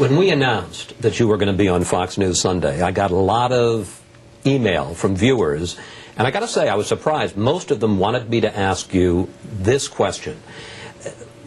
When we announced that you were going to be on Fox News Sunday, I got a lot of email from viewers, and I got to say, I was surprised. Most of them wanted me to ask you this question.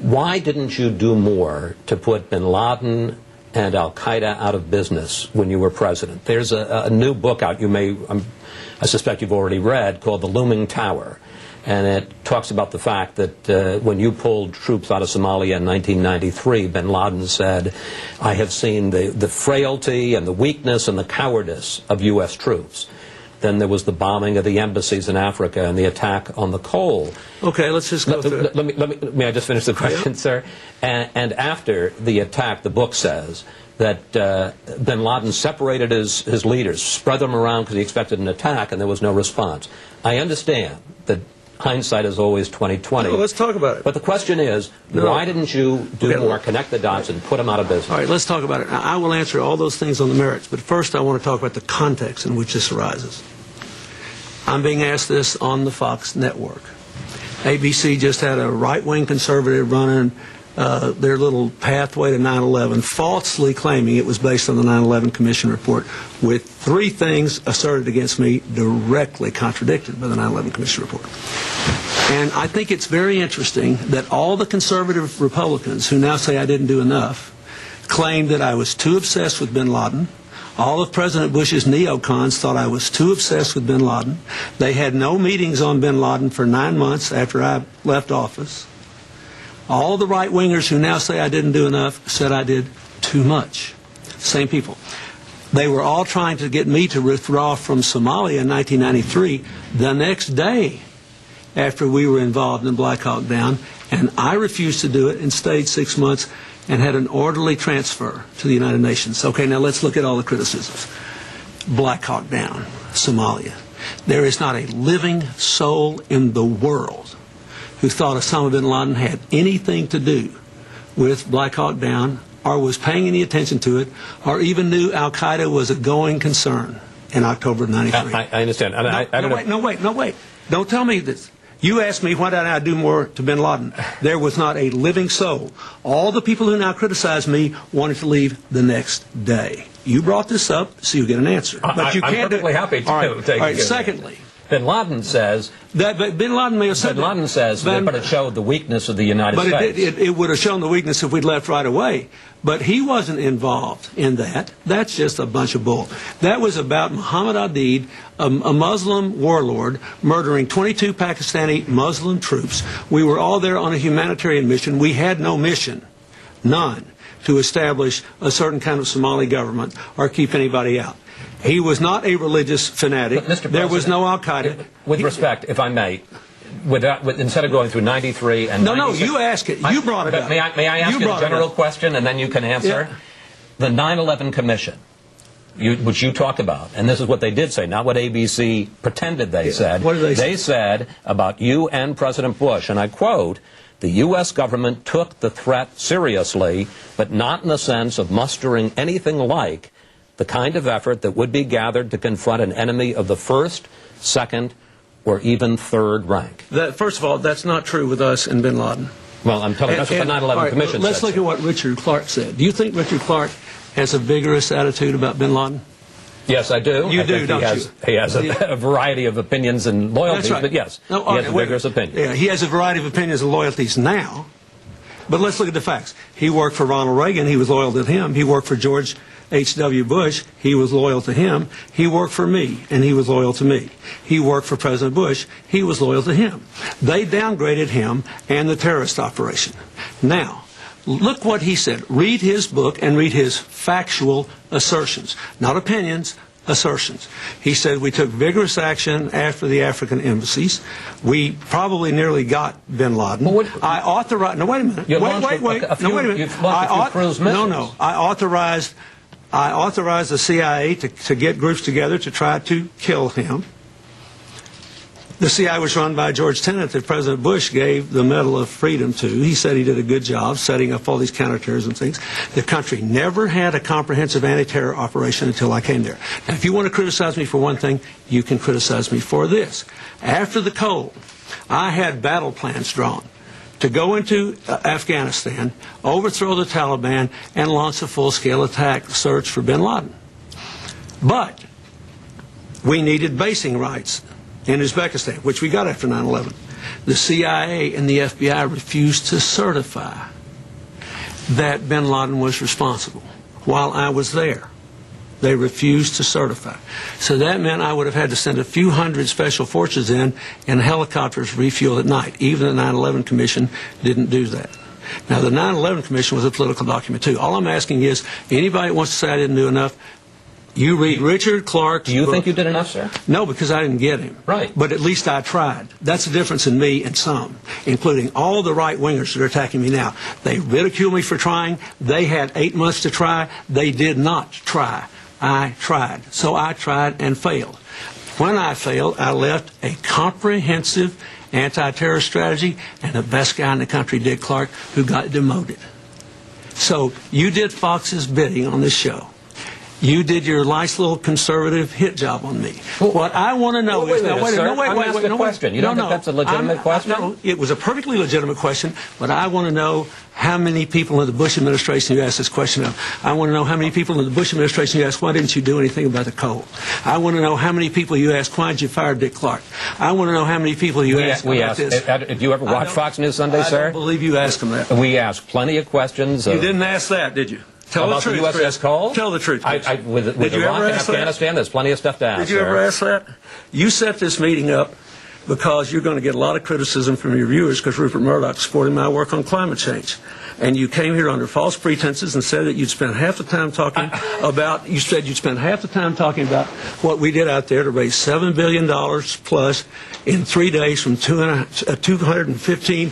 Why didn't you do more to put bin Laden and al-Qaeda out of business when you were president? There's a new book out I suspect you've already read, called The Looming Tower. And it talks about the fact that when you pulled troops out of Somalia in 1993, bin Laden said, I have seen the frailty and the weakness and the cowardice of U.S. troops. Then there was the bombing of the embassies in Africa and the attack on the coal. Okay, let's just go through it. May I just finish the question, sir? And after the attack, the book says that bin Laden separated his leaders, spread them around because he expected an attack, and there was no response. I understand that hindsight is always 20/20. No, let's talk about it. But the question is, why didn't you do more, connect the dots, and put them out of business? All right, let's talk about it. Now, I will answer all those things on the merits, but first I want to talk about the context in which this arises. I'm being asked this on the Fox network. ABC just had a right-wing conservative running their little pathway to 9/11, falsely claiming it was based on the 9/11 Commission report, with 3 things asserted against me directly contradicted by the 9/11 Commission report. And I think it's very interesting that all the conservative Republicans who now say I didn't do enough claim that I was too obsessed with bin Laden. All of President Bush's neocons thought I was too obsessed with bin Laden. They had no meetings on bin Laden for 9 months after I left office. All the right-wingers who now say I didn't do enough said I did too much. Same people. They were all trying to get me to withdraw from Somalia in 1993 the next day after we were involved in Black Hawk Down, and I refused to do it and stayed 6 months and had an orderly transfer to the United Nations. Okay, now let's look at all the criticisms. Black Hawk Down, Somalia. There is not a living soul in the world who thought Osama bin Laden had anything to do with Black Hawk Down, or was paying any attention to it, or even knew al-Qaeda was a going concern in October of 93. I understand. No, wait. Don't tell me this. You asked me why did I do more to bin Laden. There was not a living soul. All the people who now criticize me wanted to leave the next day. You brought this up, so you get an answer. But you can't. I'm perfectly happy to take it. All right. Secondly, bin Laden says that bin Laden may have said bin Laden says but it showed the weakness of the United States. But it would have shown the weakness if we'd left right away. But he wasn't involved in that. That's just a bunch of bull. That was about Muhammad Adid, a Muslim warlord, murdering 22 Pakistani Muslim troops. We were all there on a humanitarian mission. We had no mission, none, to establish a certain kind of Somali government or keep anybody out. He was not a religious fanatic. There was no al-Qaeda. With respect, if I may, instead of going through 93 and 96... No, you ask it. You brought it up. May I ask you a general question and then you can answer? Yeah. The 9/11 Commission, which you talked about, and this is what they did say, not what ABC pretended they said. What did they say? They said about you and President Bush, and I quote, the U.S. government took the threat seriously, but not in the sense of mustering anything like the kind of effort that would be gathered to confront an enemy of the first, second, or even third rank. First of all, that's not true with us and bin Laden. Well, I'm telling you, that's what the 9/11 Commission said. Let's look at what Richard Clark said. Do you think Richard Clark has a vigorous attitude about bin Laden? Yes, I do. You do, don't you? He has a variety of opinions and loyalties, right. but yes, he has a vigorous opinion. Yeah, he has a variety of opinions and loyalties now. But let's look at the facts. He worked for Ronald Reagan. He was loyal to him. He worked for George H.W. Bush. He was loyal to him. He worked for me, and he was loyal to me. He worked for President Bush. He was loyal to him. They downgraded him and the terrorist operation. Now, look what he said. Read his book and read his factual assertions, not opinions, assertions. He said we took vigorous action after the African embassies. We probably nearly got bin Laden. I authorized. No, wait a minute. Wait a minute. I authorized the CIA to get groups together to try to kill him. The CIA was run by George Tenet that President Bush gave the Medal of Freedom to. He said he did a good job setting up all these counterterrorism things. The country never had a comprehensive anti-terror operation until I came there. Now, if you want to criticize me for one thing, you can criticize me for this. After the cold, I had battle plans drawn to go into Afghanistan, overthrow the Taliban, and launch a full-scale attack search for bin Laden. But we needed basing rights in Uzbekistan, which we got after 9/11. The CIA and the FBI refused to certify that bin Laden was responsible while I was there. They refused to certify. So that meant I would have had to send a few hundred special forces in and helicopters refuel at night. Even the 9/11 Commission didn't do that. Now, the 9/11 Commission was a political document, too. All I'm asking is, anybody that wants to say I didn't do enough, you read Richard Clark's Do you book. think you did enough, sir? No, because I didn't get him. Right. But at least I tried. That's the difference in me and some, including all the right-wingers that are attacking me now. They ridicule me for trying. They had 8 months to try. They did not try. I tried. So I tried and failed. When I failed, I left a comprehensive anti-terror strategy and the best guy in the country, Dick Clark, who got demoted. So you did Fox's bidding on this show. You did your nice little conservative hit job on me. Well, what I want to know is... I'm asking a question. You don't think that's a legitimate question? No, it was a perfectly legitimate question, but I want to know how many people in the Bush administration you asked this question of. I want to know how many people in the Bush administration you asked, why didn't you do anything about the coal? I want to know how many people you asked, why did you fire Dick Clark? I want to know how many people you asked about this. Did you ever watch Fox News Sunday, sir? I don't believe you asked them that. We asked plenty of questions. You didn't ask that, did you? Tell about the truth, the USS Cole? Tell the truth. With Iraq and Afghanistan, there's plenty of stuff to ask. Did you ever ask that? You set this meeting up because you're going to get a lot of criticism from your viewers because Rupert Murdoch supported my work on climate change. And you came here under false pretenses and said that you'd spend half the time talking about, you said you'd spend half the time talking about what we did out there to raise $7 billion plus in 3 days from 215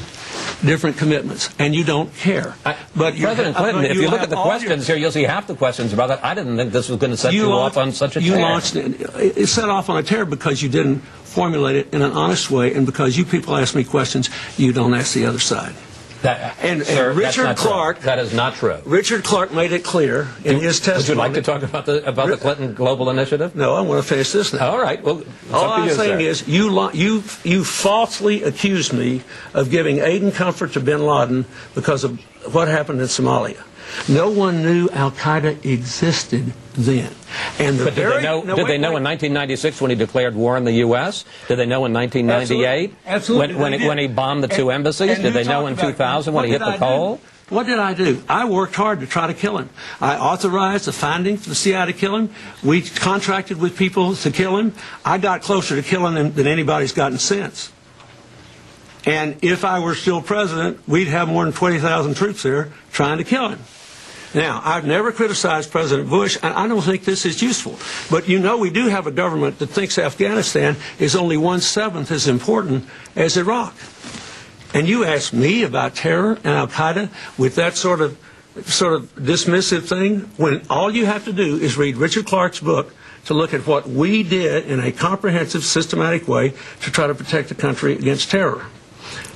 different commitments, and you don't care. But President Clinton, if you look at the questions here, you'll see half the questions about that. I didn't think this was going to set you off on such a tear. You launched it set off on a tear because you didn't formulate it in an honest way, and because you people ask me questions, you don't ask the other side. Sir, Richard Clark. That is not true. Richard Clark made it clear in his testimony. Would you like to talk about the Clinton Global Initiative? No, I want to finish this now. All right. Well, all I'm saying is you falsely accused me of giving aid and comfort to bin Laden because of what happened in Somalia. No one knew Al-Qaeda existed then. And but did they know in 1996 when he declared war on the U.S.? Did they know in 1998 Absolutely. When he bombed the two embassies? Did they know in 2000 when he hit the coal? What did I do? I worked hard to try to kill him. I authorized the finding for the CIA to kill him. We contracted with people to kill him. I got closer to killing him than anybody's gotten since. And if I were still president, we'd have more than 20,000 troops there trying to kill him. Now, I've never criticized President Bush, and I don't think this is useful. But you know we do have a government that thinks Afghanistan is only 1/7 as important as Iraq. And you ask me about terror and Al-Qaeda with that sort of dismissive thing, when all you have to do is read Richard Clark's book to look at what we did in a comprehensive, systematic way to try to protect the country against terror.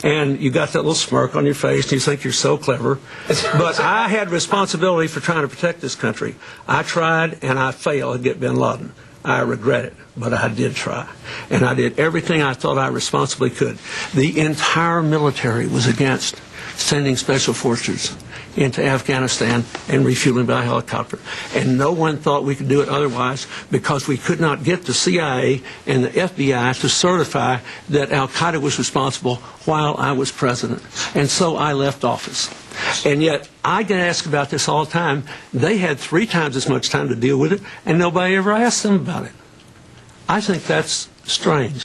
And you got that little smirk on your face, and you think you're so clever. But I had responsibility for trying to protect this country. I tried, and I failed to get bin Laden. I regret it, but I did try. And I did everything I thought I responsibly could. The entire military was against sending special forces into Afghanistan and refueling by helicopter. And no one thought we could do it otherwise because we could not get the CIA and the FBI to certify that Al-Qaeda was responsible while I was president. And so I left office. And yet, I get asked about this all the time. They had 3 times as much time to deal with it, and nobody ever asked them about it. I think that's strange.